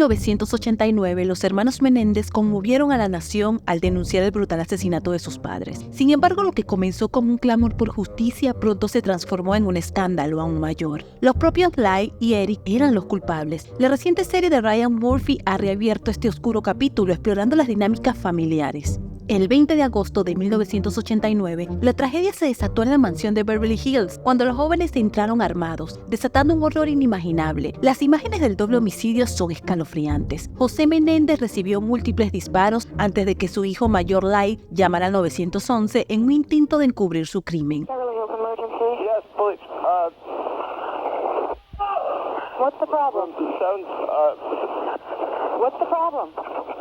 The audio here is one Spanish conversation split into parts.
1989, los hermanos Menéndez conmovieron a la nación al denunciar el brutal asesinato de sus padres. Sin embargo, lo que comenzó como un clamor por justicia pronto se transformó en un escándalo aún mayor. Los propios Lyle y Eric eran los culpables. La reciente serie de Ryan Murphy ha reabierto este oscuro capítulo explorando las dinámicas familiares. El 20 de agosto de 1989, la tragedia se desató en la mansión de Beverly Hills, cuando los jóvenes entraron armados, desatando un horror inimaginable. Las imágenes del doble homicidio son escalofriantes. José Menéndez recibió múltiples disparos antes de que su hijo mayor Lyle llamara al 911 en un intento de encubrir su crimen. What's the problem? What's the problem?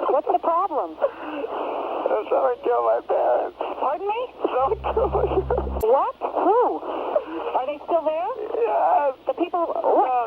What's the problem? Someone killed my parents. Pardon me? Someone killed my parents. What? Who? Are they still there? Yes. The people...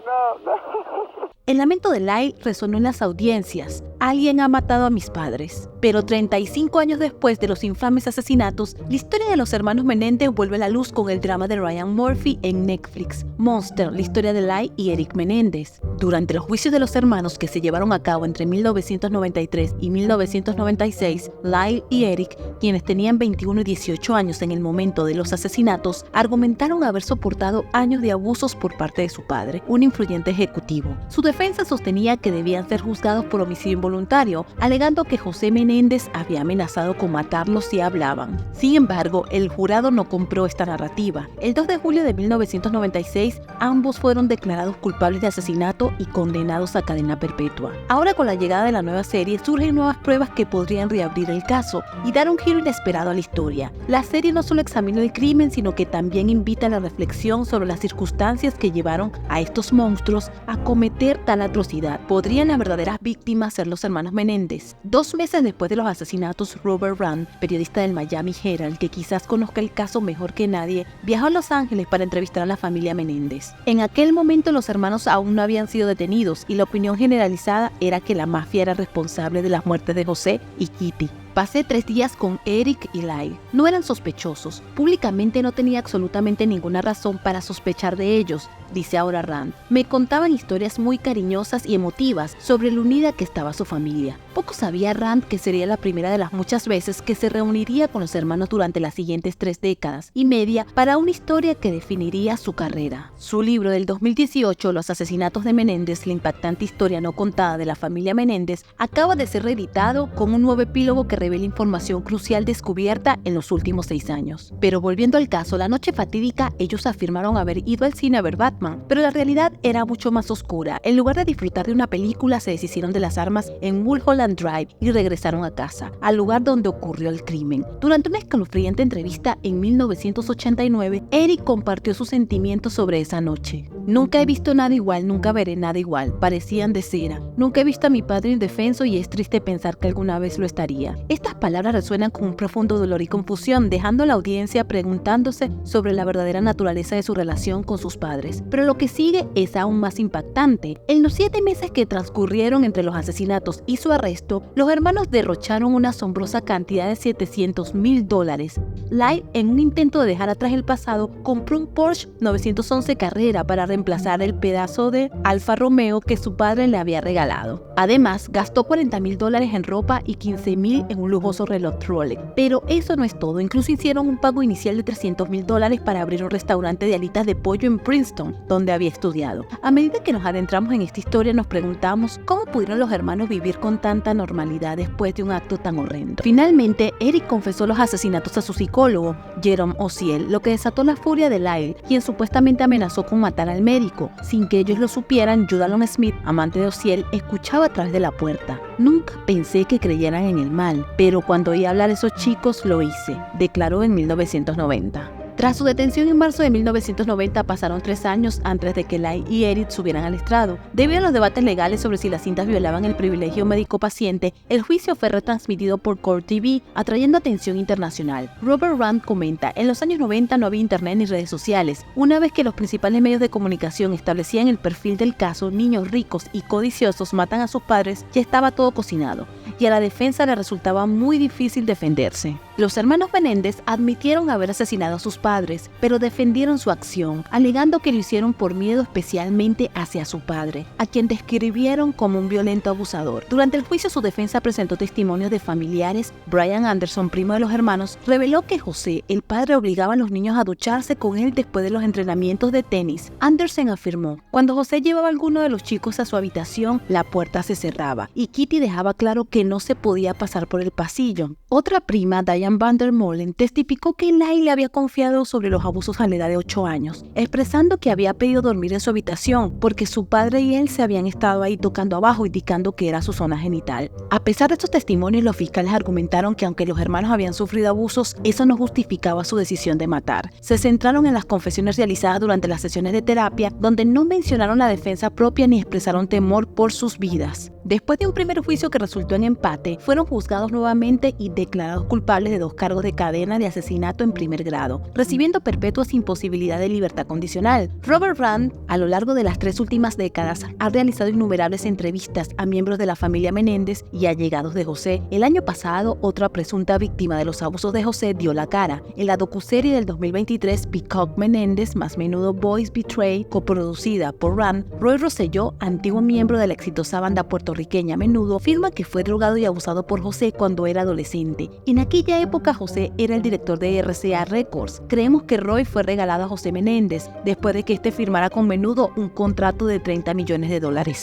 No. El lamento de Lyle resonó en las audiencias. Alguien ha matado a mis padres. Pero 35 años después de los infames asesinatos, la historia de los hermanos Menéndez vuelve a la luz con el drama de Ryan Murphy en Netflix, Monster, la historia de Lyle y Eric Menéndez. Durante los juicios de los hermanos que se llevaron a cabo entre 1993 y 1996, Lyle y Eric, quienes tenían 21 y 18 años en el momento de los asesinatos, argumentaron haber soportado años de abusos por parte de su padre, un influyente ejecutivo. Su defensa sostenía que debían ser juzgados por homicidio involuntario, alegando que José Menéndez había amenazado con matarlos si hablaban. Sin embargo, el jurado no compró esta narrativa. El 2 de julio de 1996, ambos fueron declarados culpables de asesinato y condenados a cadena perpetua. Ahora, con la llegada de la nueva serie, surgen nuevas pruebas que podrían reabrir el caso y dar un giro inesperado a la historia. La serie no solo examina el crimen, sino que también invita a la reflexión sobre las circunstancias que llevaron a estos monstruos a cometer tal atrocidad. ¿Podrían las verdaderas víctimas ser los hermanos Menéndez? 2 meses después de los asesinatos, Robert Rand, periodista del Miami Herald, que quizás conozca el caso mejor que nadie, viajó a Los Ángeles para entrevistar a la familia Menéndez. En aquel momento los hermanos aún no habían sido detenidos y la opinión generalizada era que la mafia era responsable de las muertes de José y Kitty. Pasé 3 días con Eric y Lyle. No eran sospechosos. Públicamente no tenía absolutamente ninguna razón para sospechar de ellos, dice ahora Rand. Me contaban historias muy cariñosas y emotivas sobre lo unida que estaba su familia. Poco sabía Rand que sería la primera de las muchas veces que se reuniría con los hermanos durante las siguientes 3 décadas y media para una historia que definiría su carrera. Su libro del 2018, Los asesinatos de Menéndez, la impactante historia no contada de la familia Menéndez, acaba de ser reeditado con un nuevo epílogo que revela información crucial descubierta en los últimos 6 años. Pero volviendo al caso, la noche fatídica ellos afirmaron haber ido al cine a ver Batman, pero la realidad era mucho más oscura. En lugar de disfrutar de una película, se deshicieron de las armas en Mulholland Drive y regresaron a casa, al lugar donde ocurrió el crimen. Durante una escalofriante entrevista en 1989, Eric compartió sus sentimientos sobre esa noche. Nunca he visto nada igual, nunca veré nada igual, parecían de cera. Nunca he visto a mi padre indefenso y es triste pensar que alguna vez lo estaría. Estas palabras resuenan con un profundo dolor y confusión, dejando a la audiencia preguntándose sobre la verdadera naturaleza de su relación con sus padres. Pero lo que sigue es aún más impactante. En los 7 meses que transcurrieron entre los asesinatos y su arresto, los hermanos derrocharon una asombrosa cantidad de $700,000. Lyle, en un intento de dejar atrás el pasado, compró un Porsche 911 Carrera para reemplazar el pedazo de Alfa Romeo que su padre le había regalado. Además, gastó $40,000 en ropa y $15,000 en un lujoso reloj Rolex. Pero eso no es todo, incluso hicieron un pago inicial de $300,000 para abrir un restaurante de alitas de pollo en Princeton, donde había estudiado. A medida que nos adentramos en esta historia, nos preguntamos cómo pudieron los hermanos vivir con tanta normalidad después de un acto tan horrendo. Finalmente, Eric confesó los asesinatos a su psicólogo, Jerome Ociel, lo que desató la furia de Lyle, quien supuestamente amenazó con matar al médico. Sin que ellos lo supieran, Judalon Smith, amante de Ociel, escuchaba a través de la puerta. Nunca pensé que creyeran en el mal, pero cuando oí hablar a esos chicos lo hice, declaró en 1990. Tras su detención en marzo de 1990 pasaron 3 años antes de que Lyle y Eric subieran al estrado. Debido a los debates legales sobre si las cintas violaban el privilegio médico-paciente, el juicio fue retransmitido por Court TV, atrayendo atención internacional. Robert Rand comenta, en los años 90 no había internet ni redes sociales. Una vez que los principales medios de comunicación establecían el perfil del caso, niños ricos y codiciosos matan a sus padres, ya estaba todo cocinado, y a la defensa le resultaba muy difícil defenderse. Los hermanos Menéndez admitieron haber asesinado a sus padres, pero defendieron su acción, alegando que lo hicieron por miedo especialmente hacia su padre, a quien describieron como un violento abusador. Durante el juicio, su defensa presentó testimonios de familiares. Brian Anderson, primo de los hermanos, reveló que José, el padre, obligaba a los niños a ducharse con él después de los entrenamientos de tenis. Anderson afirmó: cuando José llevaba a alguno de los chicos a su habitación, la puerta se cerraba y Kitty dejaba claro que no se podía pasar por el pasillo. Otra prima, Diane Vandermolen, testificó que Lyle le había confiado sobre los abusos a la edad de 8 años, expresando que había pedido dormir en su habitación porque su padre y él se habían estado ahí tocando abajo, indicando que era su zona genital. A pesar de estos testimonios, los fiscales argumentaron que aunque los hermanos habían sufrido abusos, eso no justificaba su decisión de matar. Se centraron en las confesiones realizadas durante las sesiones de terapia, donde no mencionaron la defensa propia ni expresaron temor por sus vidas. Después de un primer juicio que resultó en empate, fueron juzgados nuevamente y declarados culpables de 2 cargos de cadena de asesinato en primer grado, recibiendo perpetua sin posibilidad de libertad condicional. Robert Rand, a lo largo de las 3 últimas décadas, ha realizado innumerables entrevistas a miembros de la familia Menéndez y allegados de José. El año pasado, otra presunta víctima de los abusos de José dio la cara. En la docuserie del 2023, Peacock Menéndez, más menudo Boys Betray, coproducida por Rand, Roy Rosselló, antiguo miembro de la exitosa banda puertorriqueña Menudo, afirma que fue drogado y abusado por José cuando era adolescente. En aquella época, José era el director de RCA Records. Creemos que Roy fue regalado a José Menéndez después de que este firmara con Menudo un contrato de $30 millones.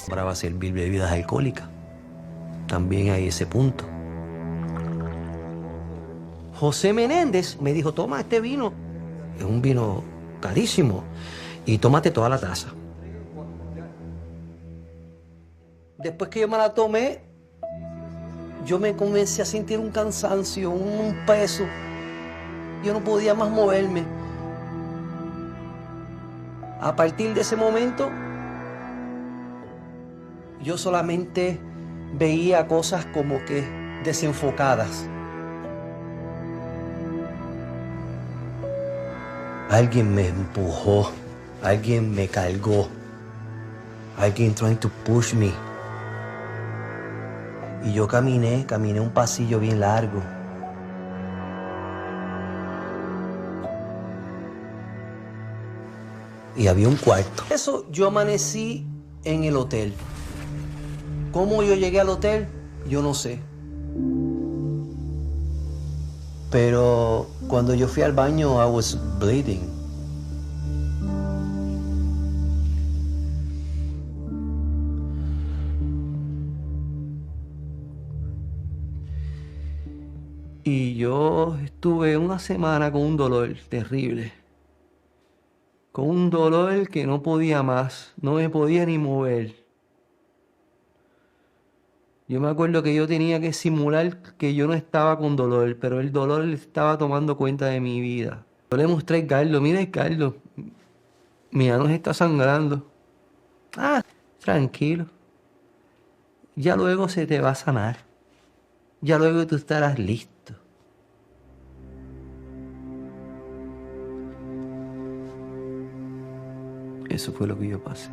Ahora va a servir bebidas alcohólicas. También hay ese punto. José Menéndez me dijo: toma este vino, es un vino carísimo, y tómate toda la taza. Después que yo me la tomé, yo me comencé a sentir un cansancio, un peso. Yo no podía más moverme. A partir de ese momento, yo solamente veía cosas como que desenfocadas. Alguien me empujó, alguien me cargó, alguien trying to push me. Y yo caminé un pasillo bien largo. Y había un cuarto. Eso, yo amanecí en el hotel. ¿Cómo yo llegué al hotel? Yo no sé. Pero cuando yo fui al baño, I was bleeding. Y yo estuve una semana con un dolor terrible. Con un dolor que no podía más, no me podía ni mover. Yo me acuerdo que yo tenía que simular que yo no estaba con dolor, pero el dolor estaba tomando cuenta de mi vida. Yo le mostré a Carlos: mira, Carlos, mi ano está sangrando. Ah, tranquilo. Ya luego se te va a sanar. Ya luego tú estarás listo. Eso fue lo que yo pasé.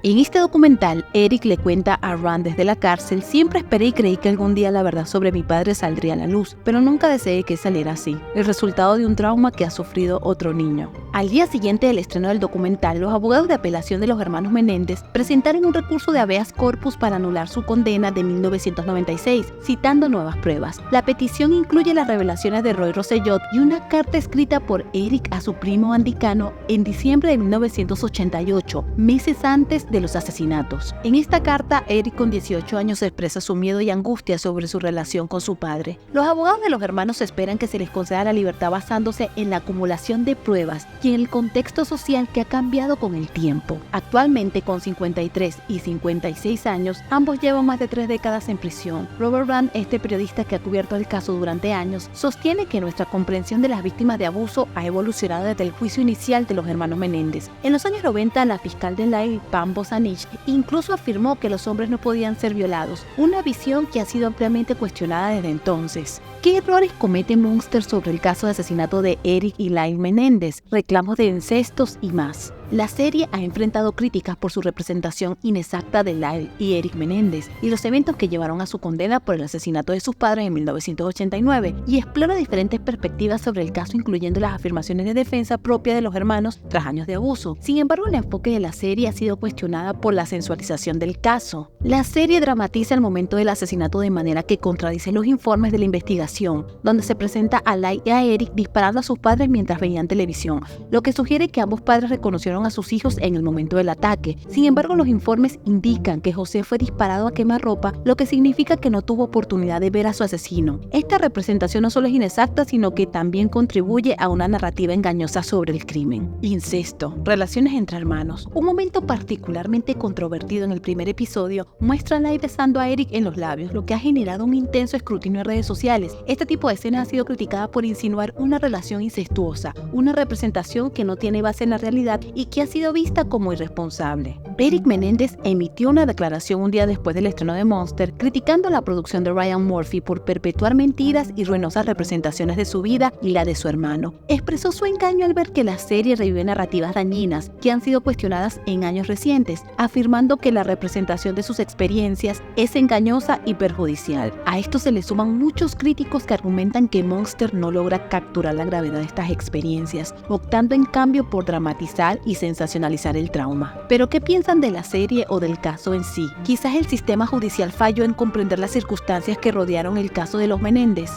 En este documental, Eric le cuenta a Rand desde la cárcel: siempre esperé y creí que algún día la verdad sobre mi padre saldría a la luz, pero nunca deseé que saliera así, el resultado de un trauma que ha sufrido otro niño. Al día siguiente del estreno del documental, los abogados de apelación de los hermanos Menéndez presentaron un recurso de habeas corpus para anular su condena de 1996, citando nuevas pruebas. La petición incluye las revelaciones de Roy Rosselló y una carta escrita por Eric a su primo Andy Cano en diciembre de 1988, meses antes de los asesinatos. En esta carta, Eric, con 18 años, expresa su miedo y angustia sobre su relación con su padre. Los abogados de los hermanos esperan que se les conceda la libertad basándose en la acumulación de pruebas y en el contexto social que ha cambiado con el tiempo. Actualmente, con 53 y 56 años, ambos llevan más de 3 décadas en prisión. Robert Rand, este periodista que ha cubierto el caso durante años, sostiene que nuestra comprensión de las víctimas de abuso ha evolucionado desde el juicio inicial de los hermanos Menéndez. En los años 90, la fiscal de Lyle, Pam Bosanich, incluso afirmó que los hombres no podían ser violados, una visión que ha sido ampliamente cuestionada desde entonces. ¿Qué errores comete Munster sobre el caso de asesinato de Eric y Lyle Menéndez, reclamos de incestos y más? La serie ha enfrentado críticas por su representación inexacta de Lyle y Eric Menéndez y los eventos que llevaron a su condena por el asesinato de sus padres en 1989, y explora diferentes perspectivas sobre el caso, incluyendo las afirmaciones de defensa propia de los hermanos tras años de abuso. Sin embargo, el enfoque de la serie ha sido cuestionada por la sensualización del caso. La serie dramatiza el momento del asesinato de manera que contradice los informes de la investigación, donde se presenta a Lyle y a Eric disparando a sus padres mientras veían televisión, lo que sugiere que ambos padres reconocieron a sus hijos en el momento del ataque. Sin embargo, los informes indican que José fue disparado a quemarropa, lo que significa que no tuvo oportunidad de ver a su asesino. Esta representación no solo es inexacta, sino que también contribuye a una narrativa engañosa sobre el crimen. Incesto, relaciones entre hermanos. Un momento particularmente controvertido en el primer episodio muestra a Lyle besando a Eric en los labios, lo que ha generado un intenso escrutinio en redes sociales. Este tipo de escenas ha sido criticada por insinuar una relación incestuosa, una representación que no tiene base en la realidad y que ha sido vista como irresponsable. Eric Menéndez emitió una declaración un día después del estreno de Monster, criticando la producción de Ryan Murphy por perpetuar mentiras y ruinosas representaciones de su vida y la de su hermano. Expresó su engaño al ver que la serie revive narrativas dañinas que han sido cuestionadas en años recientes, afirmando que la representación de sus experiencias es engañosa y perjudicial. A esto se le suman muchos críticos que argumentan que Monster no logra capturar la gravedad de estas experiencias, optando en cambio por dramatizar y sensacionalizar el trauma. ¿Pero qué piensan de la serie o del caso en sí? Quizás el sistema judicial falló en comprender las circunstancias que rodearon el caso de los Menéndez.